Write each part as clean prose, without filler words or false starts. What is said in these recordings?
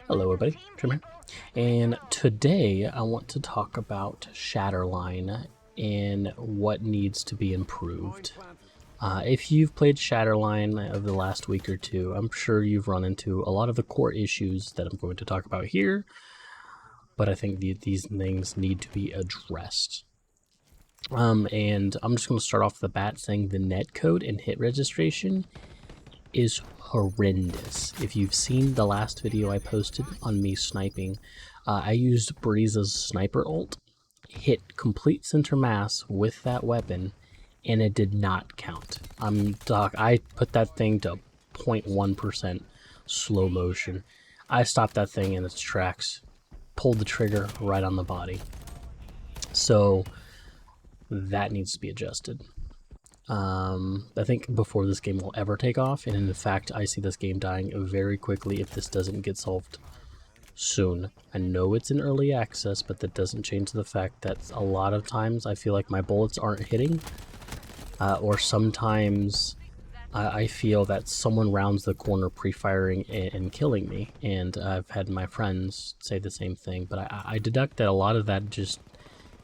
Hello everybody, Trim here, and today I want to talk about Shatterline and what needs to be improved. If you've played Shatterline over the last week or two, I'm sure you've run into a lot of the core issues that I'm going to talk about here, but I think these things need to be addressed. And I'm just going to start off the bat saying the netcode and hit registration is horrendous. If you've seen the last video I posted on me sniping, I used Breeze's sniper ult, hit complete center mass with that weapon, and it did not count. I put that thing to 0.1% slow motion. I stopped that thing in its tracks, pulled the trigger right on the body. So that needs to be adjusted. I think before this game will ever take off, and in fact I see this game dying very quickly if this doesn't get solved soon. I know it's in early access, but that doesn't change the fact that a lot of times I feel like my bullets aren't hitting, or sometimes I feel that someone rounds the corner pre-firing and killing me, and I've had my friends say the same thing, but I deduct that a lot of that just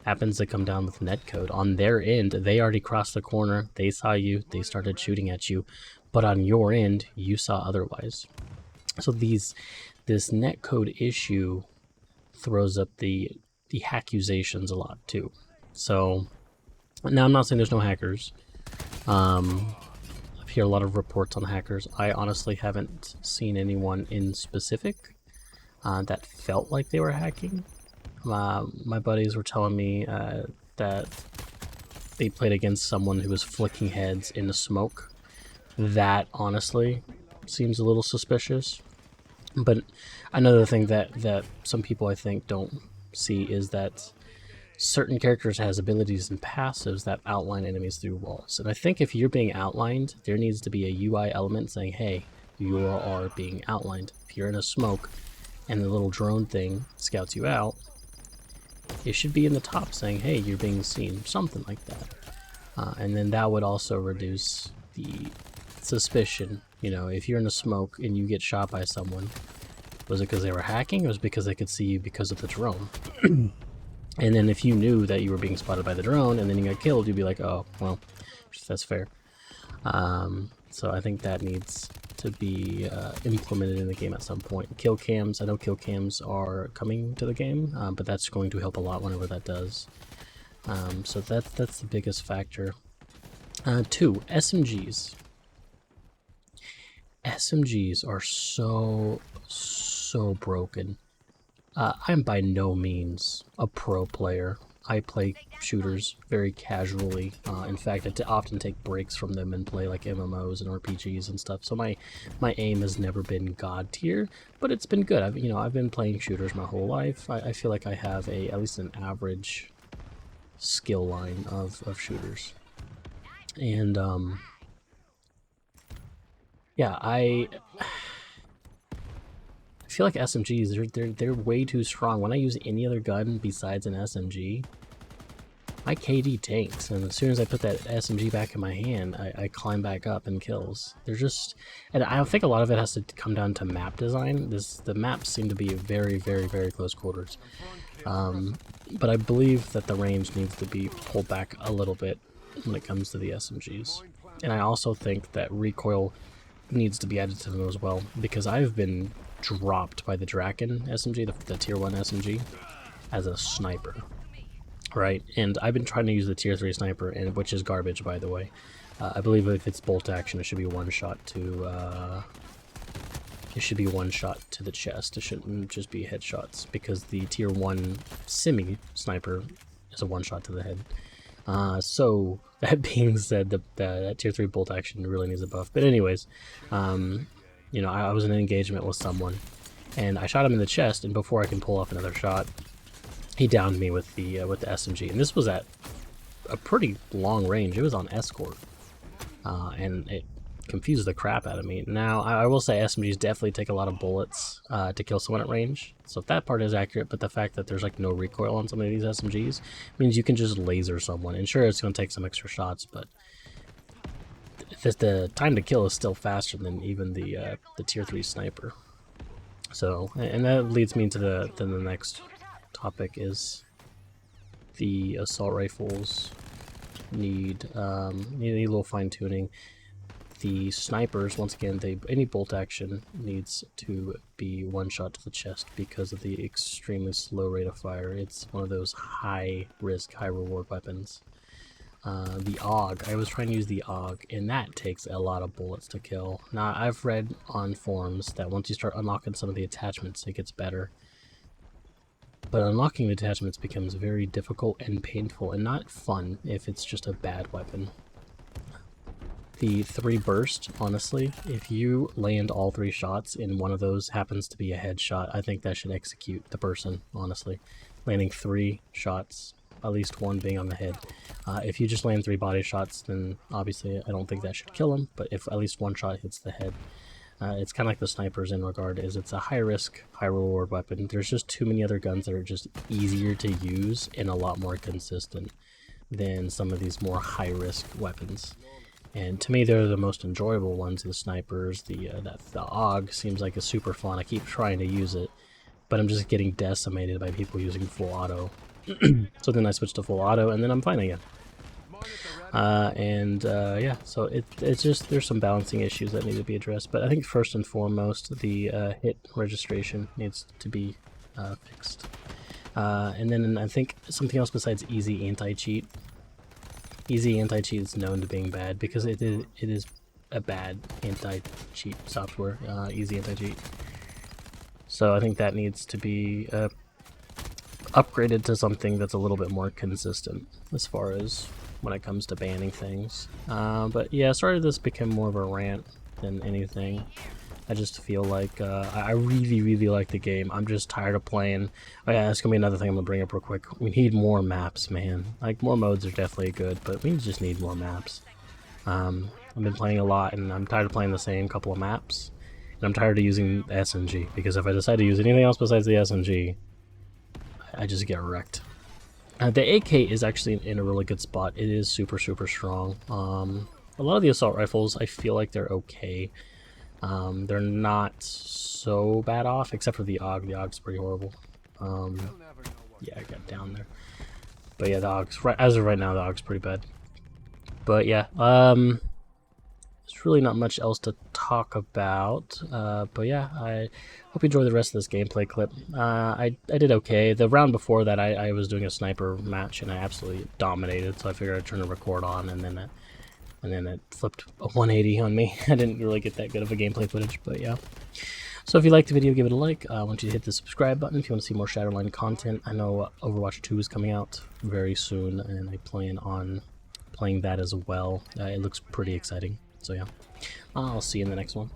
happens to come down with netcode. On their end, they already crossed the corner, they saw you, they started shooting at you, but on your end, you saw otherwise. So this netcode issue throws up the accusations a lot too. So now I'm not saying there's no hackers. I've heard a lot of reports on hackers. I honestly haven't seen anyone in specific that felt like they were hacking. My buddies were telling me that they played against someone who was flicking heads in the smoke. That honestly seems a little suspicious. But another thing that some people I think don't see is that certain characters has abilities and passives that outline enemies through walls. And I think if you're being outlined, there needs to be a UI element saying, hey, you are being outlined. If you're in a smoke and the little drone thing scouts you out, it should be in the top saying, hey, you're being seen, something like that. And then that would also reduce the suspicion. You know, if you're in a smoke and you get shot by someone, was it because they were hacking, or was it because they could see you because of the drone? And then if you knew that you were being spotted by the drone and then you got killed, you'd be like, oh, well, that's fair. So I think that needs to be implemented in the game at some point. Kill cams, I know kill cams are coming to the game, but that's going to help a lot whenever that does. So that's the biggest factor. 2, SMGs. SMGs are so broken. I'm by no means a pro player. I play shooters very casually. In fact, I often take breaks from them and play like MMOs and RPGs and stuff. So my aim has never been god tier, but it's been good. I've been playing shooters my whole life. I feel like I have at least an average skill line of shooters. And yeah, I feel like SMGs, they're way too strong. When I use any other gun besides an SMG, my KD tanks, and as soon as I put that SMG back in my hand, I climb back up and kills. They're just, and I think a lot of it has to come down to map design. The maps seem to be very close quarters, but I believe that the range needs to be pulled back a little bit when it comes to the SMGs. And I also think that recoil needs to be added to them as well, because I've been dropped by the Draken SMG, the tier 1 SMG, as a sniper, right? And I've been trying to use the tier 3 sniper, and which is garbage, by the way. I believe if it's bolt action, it should be one shot to the chest. It shouldn't just be headshots, because the tier 1 semi sniper is a one shot to the head. So that being said, that tier 3 bolt action really needs a buff. But anyways, you know, I was in an engagement with someone, and I shot him in the chest, and before I can pull off another shot, he downed me with the SMG, and this was at a pretty long range. It was on escort, and it confused the crap out of me. Now, I will say SMGs definitely take a lot of bullets to kill someone at range, so if that part is accurate, but the fact that there's like no recoil on some of these SMGs means you can just laser someone, and sure, it's going to take some extra shots, but the time to kill is still faster than even the tier 3 sniper. So, and that leads me to the next topic is the assault rifles need a little fine tuning. The snipers, once again, any bolt action needs to be one shot to the chest because of the extremely slow rate of fire. It's one of those high risk, high reward weapons. The AUG, I was trying to use the AUG, and that takes a lot of bullets to kill. Now, I've read on forums that once you start unlocking some of the attachments, it gets better. But unlocking the attachments becomes very difficult and painful, and not fun if it's just a bad weapon. The 3 burst, honestly, if you land all 3 shots and one of those happens to be a headshot, I think that should execute the person, honestly. Landing 3 shots, at least 1 being on the head. If you just land 3 body shots, then obviously I don't think that should kill him, but if at least 1 shot hits the head, it's kind of like the snipers in regard, is it's a high risk, high reward weapon. There's just too many other guns that are just easier to use and a lot more consistent than some of these more high risk weapons. And to me, they're the most enjoyable ones, the snipers. The AUG seems like it's super fun. I keep trying to use it, but I'm just getting decimated by people using full auto. So then I switch to full auto, and then I'm fine again. Yeah, so it's just, there's some balancing issues that need to be addressed. But I think first and foremost, the hit registration needs to be fixed. And then I think something else besides easy anti-cheat. Easy anti-cheat is known to being bad because it is a bad anti-cheat software, easy anti-cheat. So I think that needs to be upgraded to something that's a little bit more consistent as far as when it comes to banning things. But yeah, sorry this became more of a rant than anything. I just feel like I really like the game. I'm just tired of playing. Oh yeah, that's gonna be another thing I'm gonna bring up real quick. We need more maps, man. Like, more modes are definitely good, but we just need more maps. I've been playing a lot, and I'm tired of playing the same couple of maps. And I'm tired of using the SMG, because if I decide to use anything else besides the SMG, I just get wrecked. The AK is actually in a really good spot. It is super strong. A lot of the assault rifles, I feel like they're okay. They're not so bad off, except for the AUG. The AUG's pretty horrible. Yeah, I got down there. But yeah, the AUG's, as of right now, the AUG's pretty bad. But yeah, there's really not much else to talk about. But yeah, I hope you enjoy the rest of this gameplay clip. I did okay. The round before that, I was doing a sniper match, and I absolutely dominated, so I figured I'd turn the record on, and then it flipped a 180 on me. I didn't really get that good of a gameplay footage, but yeah. So if you liked the video, give it a like. I want you to hit the subscribe button if you want to see more Shatterline content. I know Overwatch 2 is coming out very soon, and I plan on playing that as well. It looks pretty exciting. So yeah, I'll see you in the next one.